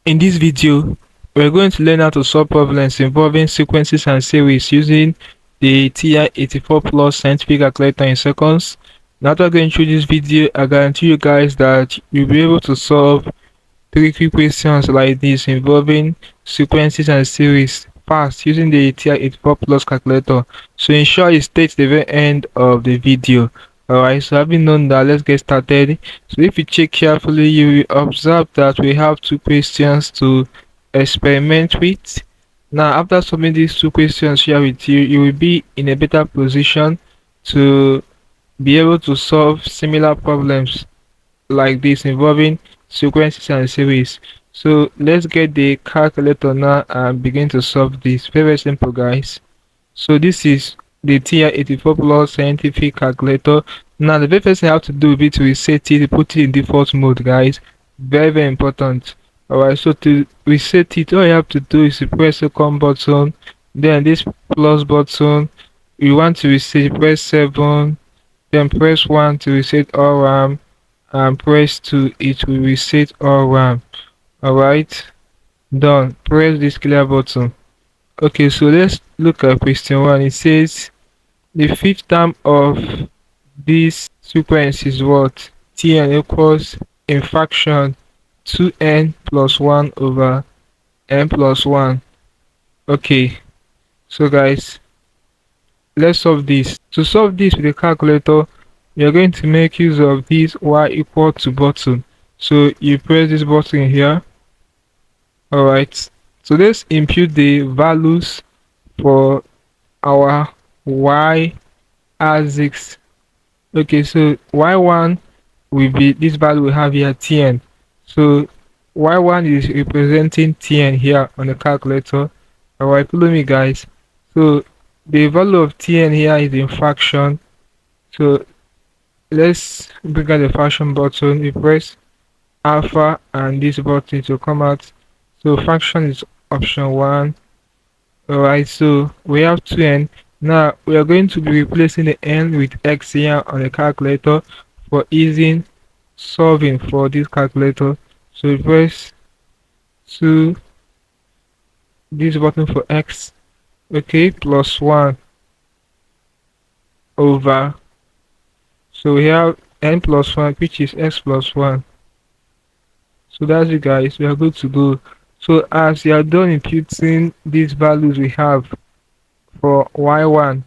In this video, we're going to learn how to solve problems involving sequences and series using the TI-84 Plus scientific calculator in seconds. Now, after going through this video, I guarantee you guys that you'll be able to solve tricky questions like this involving sequences and series fast using the TI-84 Plus calculator. So ensure you stay to the very end of the video. Alright, so having known that, let's get started. So if you check carefully, you will observe that we have two questions to experiment with. Now, after solving these two questions here with you, you will be in a better position to be able to solve similar problems like this involving sequences and series. So let's get the calculator now and begin to solve this. Very simple, guys. So this is the TI-84 Plus scientific calculator. Now the very first thing I have to do will be to reset it, put it in default mode, guys. Very important. Alright, so to reset it, all you have to do is to press the second button, then this plus button. You want to reset, press 7, then press 1 to reset all RAM, and press 2, it will reset all RAM. Alright, done. Press this clear button. Okay, so let's look at question 1. It says the fifth term of this sequence is what? Tn equals in fraction 2n plus 1 over n plus 1. Okay, so guys, let's solve this. To solve this with a calculator, we are going to make use of this y equal to button. So you press this button here. Alright, so let's impute the values for our y axis. Okay, so y1 will be this value we have here, tn. So y1 is representing tn here on the calculator. Alright, follow me, guys. So the value of tn here is in fraction. So let's bring out the fraction button. We press alpha and this button to come out. So fraction is option 1. Alright, so we have 2n. Now we are going to be replacing the n with x here on the calculator for easy solving for this calculator. So we press 2, this button for x, okay, plus 1 over, so we have n plus 1, which is x plus 1. So that's it, guys. We are good to go. So as you are done imputing these values we have for y1,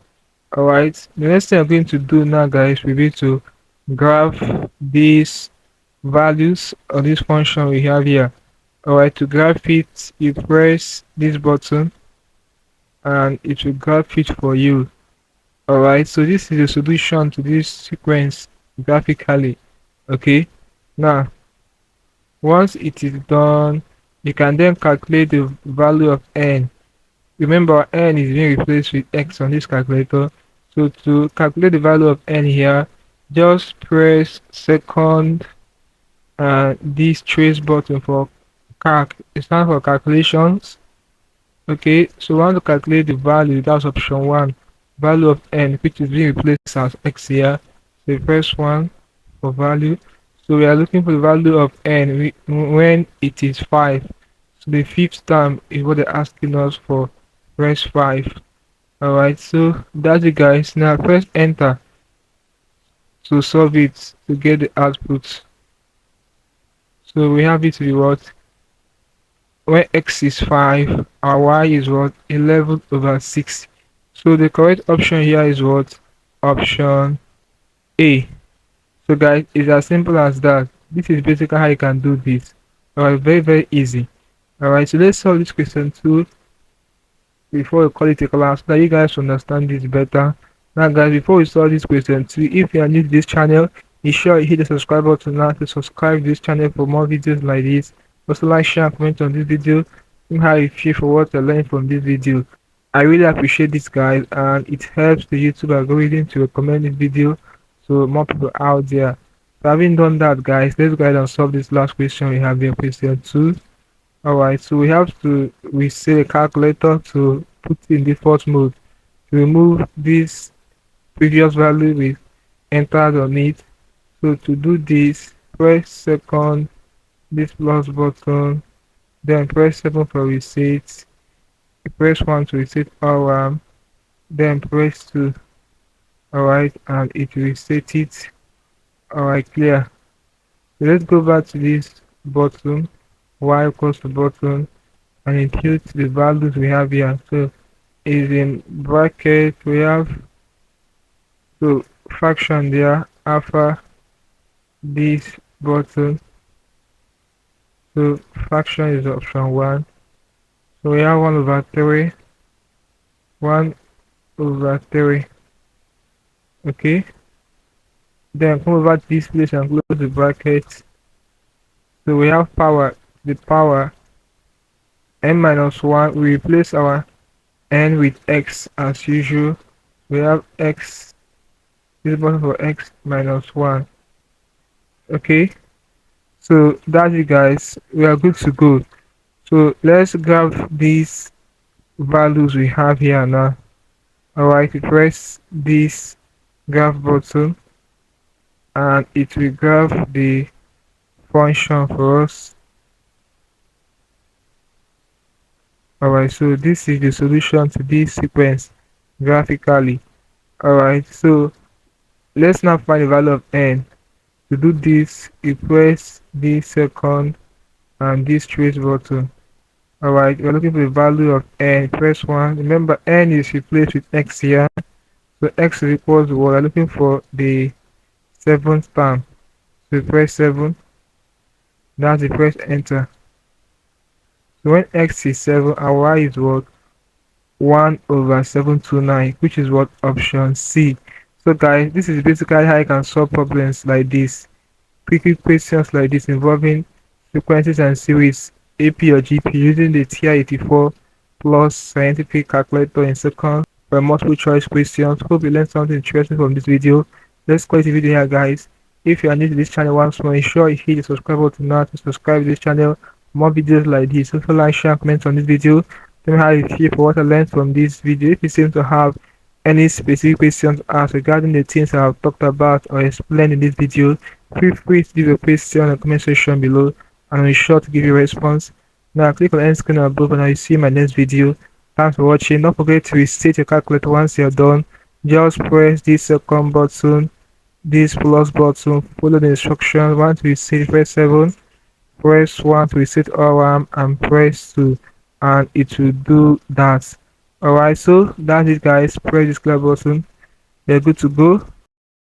alright, the next thing I'm going to do now, guys, will be to graph these values of this function we have here. Alright, to graph it, you press this button and it will graph it for you. Alright, so this is the solution to this sequence graphically. Okay, now once it is done, you can then calculate the value of n. Remember, n is being replaced with x on this calculator. So to calculate the value of n here, just press second this trace button for calc. It stands for calculations. Okay, so we want to calculate the value. That's option 1, value of n, which is being replaced as x here. So you press 1 for value. So we are looking for the value of n when it is 5. So the fifth term is what they're asking us for. Press 5. Alright, so that's it, guys. Now press enter to solve it to get the output. So we have it to be what? When x is 5, our y is what? 11 over 6. So the correct option here is what? Option A. So guys, it's as simple as that. This is basically how you can do this. Alright, very easy. Alright, so let's solve this question 2 before we call it a class, so that you guys understand this better. Now guys, before we solve this question 2, if you are new to this channel, be sure you hit the subscribe button now to subscribe to this channel for more videos like this. Also like, share, and comment on this video. See how you feel for what you learned from this video. I really appreciate this, guys, and it helps the YouTube algorithm to recommend this video to more people out there. So having done that, guys, let's go ahead and solve this last question we have here, question 2. Alright, so we have to reset a calculator to put in default mode. To remove this previous value we entered on it. So to do this, press second this plus button, then press 7 for reset, press 1 to reset all RAM, then press 2. Alright, and it will reset it. Alright, clear. So let's go back to this button, y equals to button, and impute the values we have here. So is in bracket, we have so fraction there after this button. So fraction is option 1. So we have 1 over 3, 1 over 3. Okay, then come over to this place and close the bracket. So we have power, the power n minus 1. We replace our n with x as usual. We have x, this button for x minus 1. Okay, so that's it guys, we are good to go. So let's grab these values we have here now. Alright, we press this graph button and it will graph the function for us. Alright, so this is the solution to this sequence graphically. Alright, so let's now find the value of n. To do this, you press this second and this trace button. Alright, we're looking for the value of n. Press 1. Remember, n is replaced with x here. So x is equals to what? We're looking for the 7th term. So press 7. That's the press enter. So when x is 7 and y is what? 1 over 729, which is what? Option C. So guys, this is basically how you can solve problems like this. Quick questions like this involving sequences and series, AP or GP, using the TI-84 plus scientific calculator in seconds for multiple choice questions. Hope you learned something interesting from this video. Let's close the video here guys. If you are new to this channel once more, ensure you hit the subscribe button now to subscribe to this channel. More videos like this. Also like, share, and comment on this video. Tell me how you feel for what I learned from this video. If you seem to have any specific questions asked regarding the things I have talked about or explained in this video, feel free to leave a question in the comment section below and I'll be sure to give you a response. Now click on the end screen above and I'll see you in my next video. Thanks for watching. Don't forget to reset your calculator once you're done. Just press this second button, this plus button, follow the instructions. Once you reset, press 7, press 1 to reset all RAM and press 2 and it will do that. Alright, so that's it guys. Press this clear button. You're good to go.